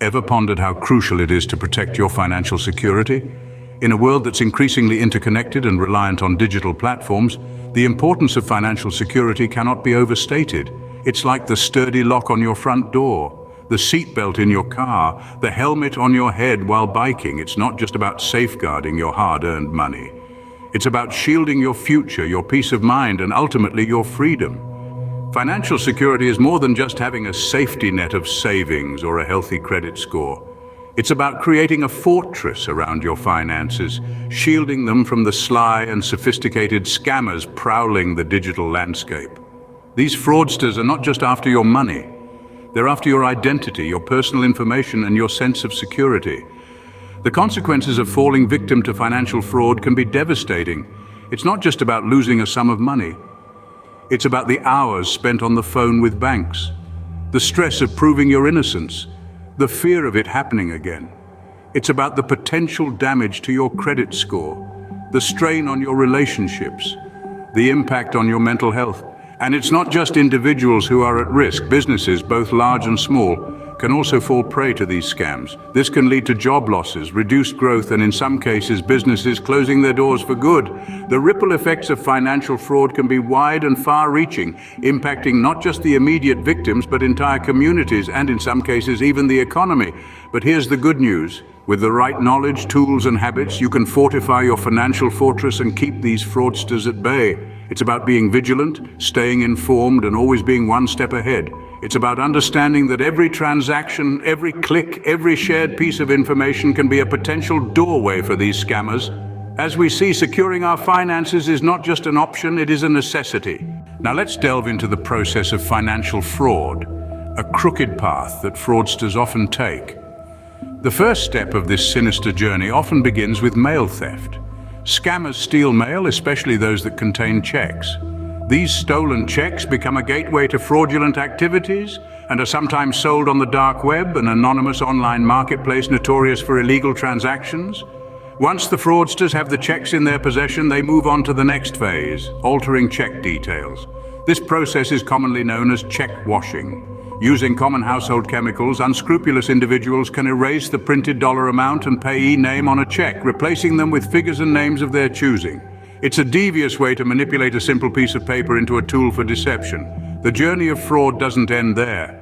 Ever pondered how crucial it is to protect your financial security? In a world that's increasingly interconnected and reliant on digital platforms, the importance of financial security cannot be overstated. It's like the sturdy lock on your front door, the seatbelt in your car, the helmet on your head while biking. It's not just about safeguarding your hard-earned money. It's about shielding your future, your peace of mind, and ultimately your freedom. Financial security is more than just having a safety net of savings or a healthy credit score. It's about creating a fortress around your finances, shielding them from the sly and sophisticated scammers prowling the digital landscape. These fraudsters are not just after your money. They're after your identity, your personal information, and your sense of security. The consequences of falling victim to financial fraud can be devastating. It's not just about losing a sum of money. It's about the hours spent on the phone with banks, the stress of proving your innocence, the fear of it happening again. It's about the potential damage to your credit score, the strain on your relationships, the impact on your mental health. And it's not just individuals who are at risk. Businesses, both large and small, can also fall prey to these scams. This can lead to job losses, reduced growth, and in some cases, businesses closing their doors for good. The ripple effects of financial fraud can be wide and far-reaching, impacting not just the immediate victims, but entire communities, and in some cases, even the economy. But here's the good news. With the right knowledge, tools, and habits, you can fortify your financial fortress and keep these fraudsters at bay. It's about being vigilant, staying informed, and always being one step ahead. It's about understanding that every transaction, every click, every shared piece of information can be a potential doorway for these scammers. As we see, securing our finances is not just an option, it is a necessity. Now let's delve into the process of financial fraud, a crooked path that fraudsters often take. The first step of this sinister journey often begins with mail theft. Scammers steal mail, especially those that contain checks. These stolen checks become a gateway to fraudulent activities and are sometimes sold on the dark web, an anonymous online marketplace notorious for illegal transactions. Once the fraudsters have the checks in their possession, they move on to the next phase, altering check details. This process is commonly known as check washing. Using common household chemicals, unscrupulous individuals can erase the printed dollar amount and payee name on a check, replacing them with figures and names of their choosing. It's a devious way to manipulate a simple piece of paper into a tool for deception. The journey of fraud doesn't end there.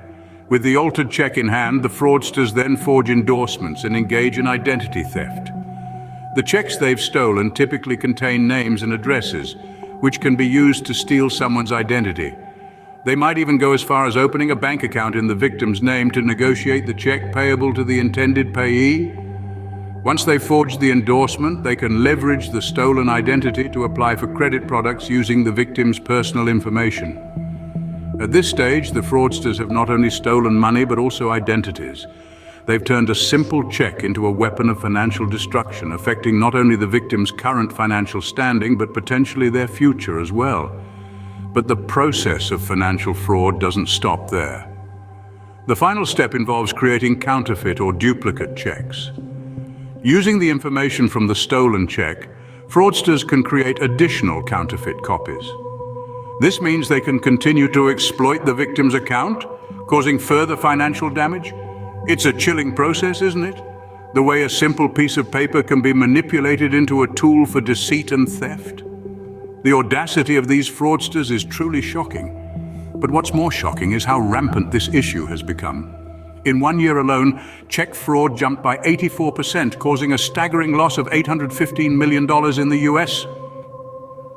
With the altered check in hand, the fraudsters then forge endorsements and engage in identity theft. The checks they've stolen typically contain names and addresses, which can be used to steal someone's identity. They might even go as far as opening a bank account in the victim's name to negotiate the check payable to the intended payee. Once they forge the endorsement, they can leverage the stolen identity to apply for credit products using the victim's personal information. At this stage, the fraudsters have not only stolen money but also identities. They've turned a simple check into a weapon of financial destruction, affecting not only the victim's current financial standing but potentially their future as well. But the process of financial fraud doesn't stop there. The final step involves creating counterfeit or duplicate checks. Using the information from the stolen check, fraudsters can create additional counterfeit copies. This means they can continue to exploit the victim's account, causing further financial damage. It's a chilling process, isn't it? The way a simple piece of paper can be manipulated into a tool for deceit and theft. The audacity of these fraudsters is truly shocking. But what's more shocking is how rampant this issue has become. In 1 year alone, check fraud jumped by 84%, causing a staggering loss of $815 million in the US.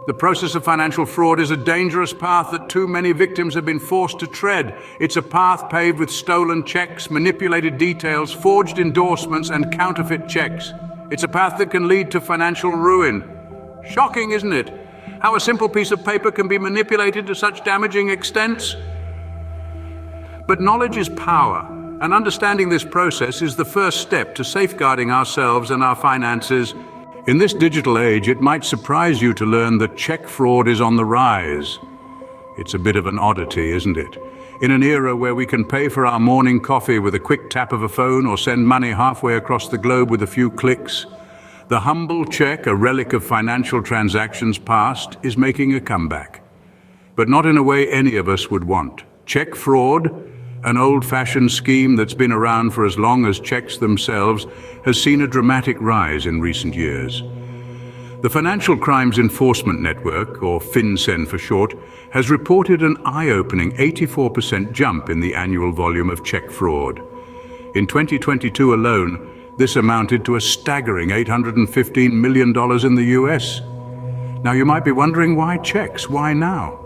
The process of financial fraud is a dangerous path that too many victims have been forced to tread. It's a path paved with stolen checks, manipulated details, forged endorsements, and counterfeit checks. It's a path that can lead to financial ruin. Shocking, isn't it? How a simple piece of paper can be manipulated to such damaging extents. But knowledge is power, and understanding this process is the first step to safeguarding ourselves and our finances. In this digital age, it might surprise you to learn that check fraud is on the rise. It's a bit of an oddity, isn't it? In an era where we can pay for our morning coffee with a quick tap of a phone or send money halfway across the globe with a few clicks, the humble check, a relic of financial transactions past, is making a comeback. But not in a way any of us would want. Check fraud, An old-fashioned scheme that's been around for as long as checks themselves has seen a dramatic rise in recent years. The Financial Crimes Enforcement Network, or FinCEN for short, has reported an eye-opening 84% jump in the annual volume of check fraud. In 2022 alone, this amounted to a staggering $815 million in the US. Now you might be wondering, why checks? Why now?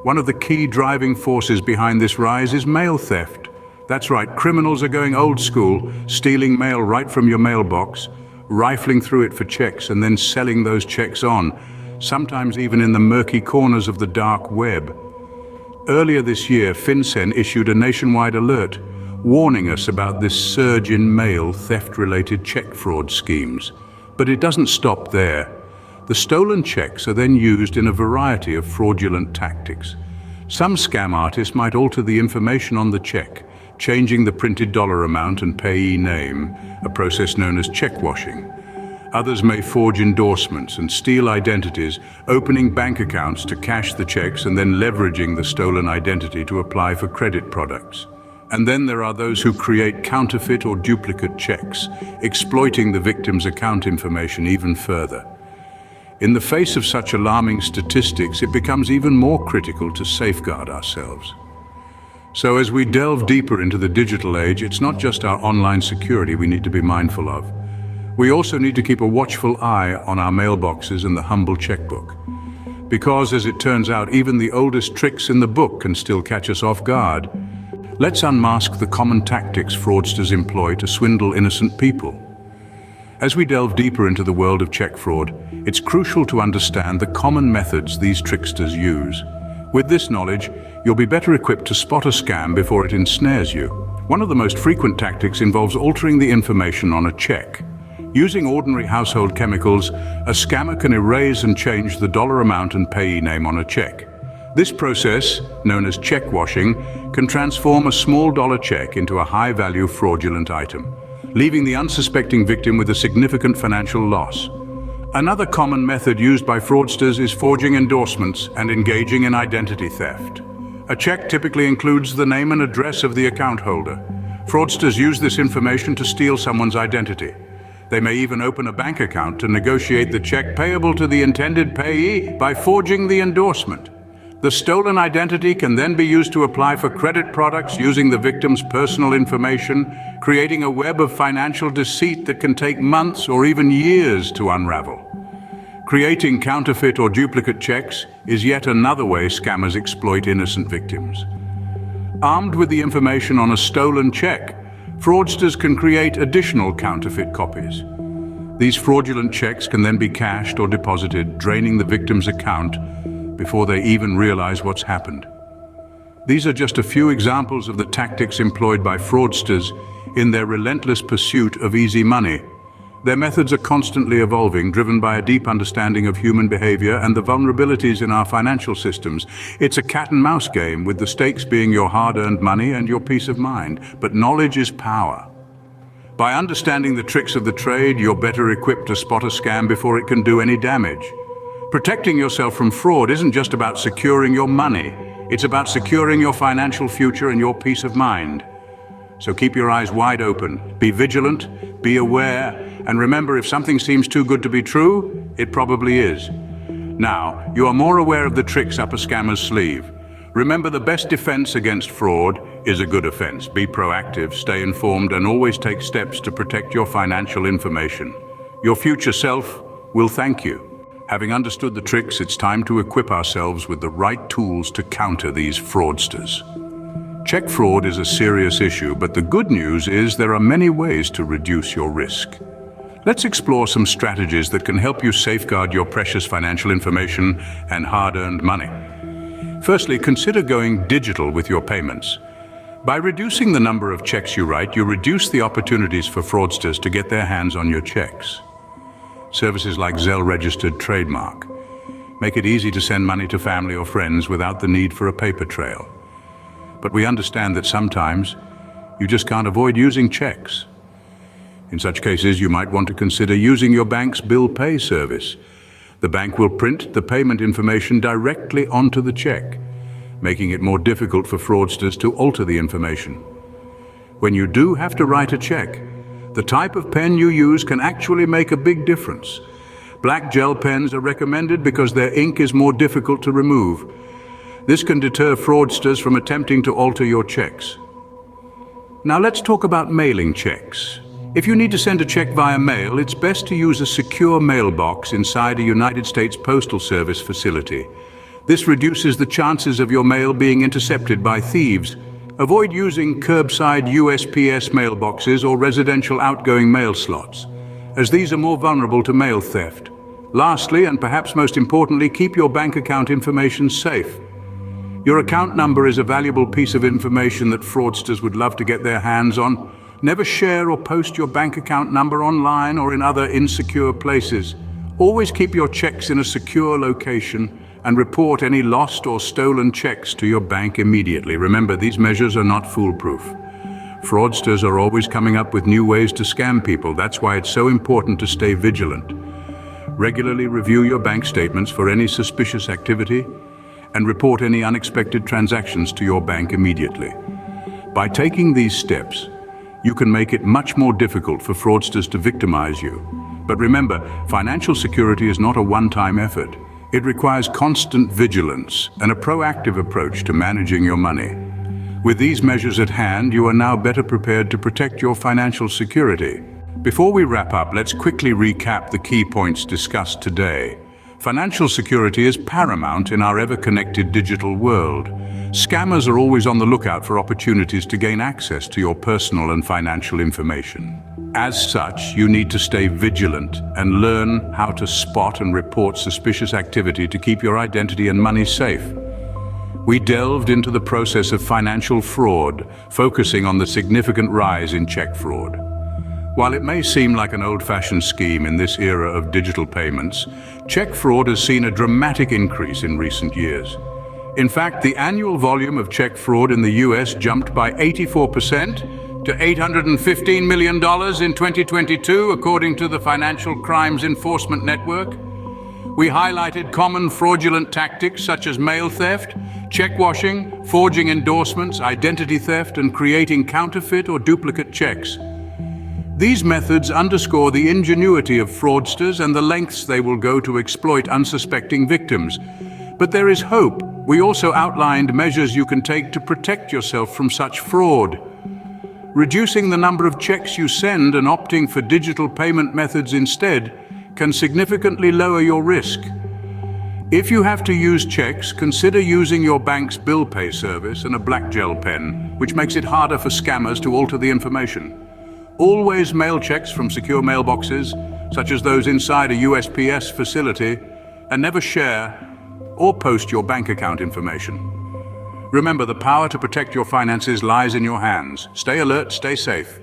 One of the key driving forces behind this rise is mail theft. That's right, criminals are going old school, stealing mail right from your mailbox, rifling through it for checks and then selling those checks on, sometimes even in the murky corners of the dark web. Earlier this year, FinCEN issued a nationwide alert warning us about this surge in mail theft-related check fraud schemes. But it doesn't stop there. The stolen checks are then used in a variety of fraudulent tactics. Some scam artists might alter the information on the check, changing the printed dollar amount and payee name, a process known as check washing. Others may forge endorsements and steal identities, opening bank accounts to cash the checks and then leveraging the stolen identity to apply for credit products. And then there are those who create counterfeit or duplicate checks, exploiting the victim's account information even further. In the face of such alarming statistics, it becomes even more critical to safeguard ourselves. So as we delve deeper into the digital age, it's not just our online security we need to be mindful of. We also need to keep a watchful eye on our mailboxes and the humble checkbook. Because, as it turns out, even the oldest tricks in the book can still catch us off guard. Let's unmask the common tactics fraudsters employ to swindle innocent people. As we delve deeper into the world of check fraud, it's crucial to understand the common methods these tricksters use. With this knowledge, you'll be better equipped to spot a scam before it ensnares you. One of the most frequent tactics involves altering the information on a check. Using ordinary household chemicals, a scammer can erase and change the dollar amount and payee name on a check. This process, known as check washing, can transform a small dollar check into a high-value fraudulent item, leaving the unsuspecting victim with a significant financial loss. Another common method used by fraudsters is forging endorsements and engaging in identity theft. A check typically includes the name and address of the account holder. Fraudsters use this information to steal someone's identity. They may even open a bank account to negotiate the check payable to the intended payee by forging the endorsement. The stolen identity can then be used to apply for credit products using the victim's personal information, creating a web of financial deceit that can take months or even years to unravel. Creating counterfeit or duplicate checks is yet another way scammers exploit innocent victims. Armed with the information on a stolen check, fraudsters can create additional counterfeit copies. These fraudulent checks can then be cashed or deposited, draining the victim's account before they even realize what's happened. These are just a few examples of the tactics employed by fraudsters in their relentless pursuit of easy money. Their methods are constantly evolving, driven by a deep understanding of human behavior and the vulnerabilities in our financial systems. It's a cat-and-mouse game, with the stakes being your hard-earned money and your peace of mind. But knowledge is power. By understanding the tricks of the trade, you're better equipped to spot a scam before it can do any damage. Protecting yourself from fraud isn't just about securing your money. It's about securing your financial future and your peace of mind. So keep your eyes wide open, be vigilant, be aware, and remember, if something seems too good to be true, it probably is. Now, you are more aware of the tricks up a scammer's sleeve. Remember, the best defense against fraud is a good offense. Be proactive, stay informed, and always take steps to protect your financial information. Your future self will thank you. Having understood the tricks, it's time to equip ourselves with the right tools to counter these fraudsters. Check fraud is a serious issue, but the good news is there are many ways to reduce your risk. Let's explore some strategies that can help you safeguard your precious financial information and hard-earned money. Firstly, consider going digital with your payments. By reducing the number of checks you write, you reduce the opportunities for fraudsters to get their hands on your checks. Services like Zelle Registered Trademark make it easy to send money to family or friends without the need for a paper trail. But we understand that sometimes you just can't avoid using checks. In such cases, you might want to consider using your bank's bill pay service. The bank will print the payment information directly onto the check. making it more difficult for fraudsters to alter the information. When you do have to write a check, the type of pen you use can actually make a big difference. Black gel pens are recommended because their ink is more difficult to remove. This can deter fraudsters from attempting to alter your checks. Now let's talk about mailing checks. If you need to send a check via mail, it's best to use a secure mailbox inside a United States Postal Service facility. This reduces the chances of your mail being intercepted by thieves. Avoid using curbside USPS mailboxes or residential outgoing mail slots, as these are more vulnerable to mail theft. Lastly, and perhaps most importantly, keep your bank account information safe. Your account number is a valuable piece of information that fraudsters would love to get their hands on. Never share or post your bank account number online or in other insecure places. Always keep your checks in a secure location and report any lost or stolen checks to your bank immediately. Remember, these measures are not foolproof. Fraudsters are always coming up with new ways to scam people. That's why it's so important to stay vigilant. Regularly review your bank statements for any suspicious activity and report any unexpected transactions to your bank immediately. By taking these steps, you can make it much more difficult for fraudsters to victimize you. But remember, financial security is not a one-time effort. It requires constant vigilance and a proactive approach to managing your money. With these measures at hand, you are now better prepared to protect your financial security. Before we wrap up, let's quickly recap the key points discussed today. Financial security is paramount in our ever-connected digital world. Scammers are always on the lookout for opportunities to gain access to your personal and financial information. As such, you need to stay vigilant and learn how to spot and report suspicious activity to keep your identity and money safe. We delved into the process of financial fraud, focusing on the significant rise in check fraud. While it may seem like an old-fashioned scheme in this era of digital payments, check fraud has seen a dramatic increase in recent years. In fact, the annual volume of check fraud in the US jumped by 84% to $815 million in 2022, according to the Financial Crimes Enforcement Network. We highlighted common fraudulent tactics such as mail theft, check washing, forging endorsements, identity theft, and creating counterfeit or duplicate checks. These methods underscore the ingenuity of fraudsters and the lengths they will go to exploit unsuspecting victims. But there is hope. We also outlined measures you can take to protect yourself from such fraud. Reducing the number of checks you send and opting for digital payment methods instead can significantly lower your risk. If you have to use checks, consider using your bank's bill pay service and a black gel pen, which makes it harder for scammers to alter the information. Always mail checks from secure mailboxes, such as those inside a USPS facility, and never share or post your bank account information. Remember, the power to protect your finances lies in your hands. Stay alert, stay safe.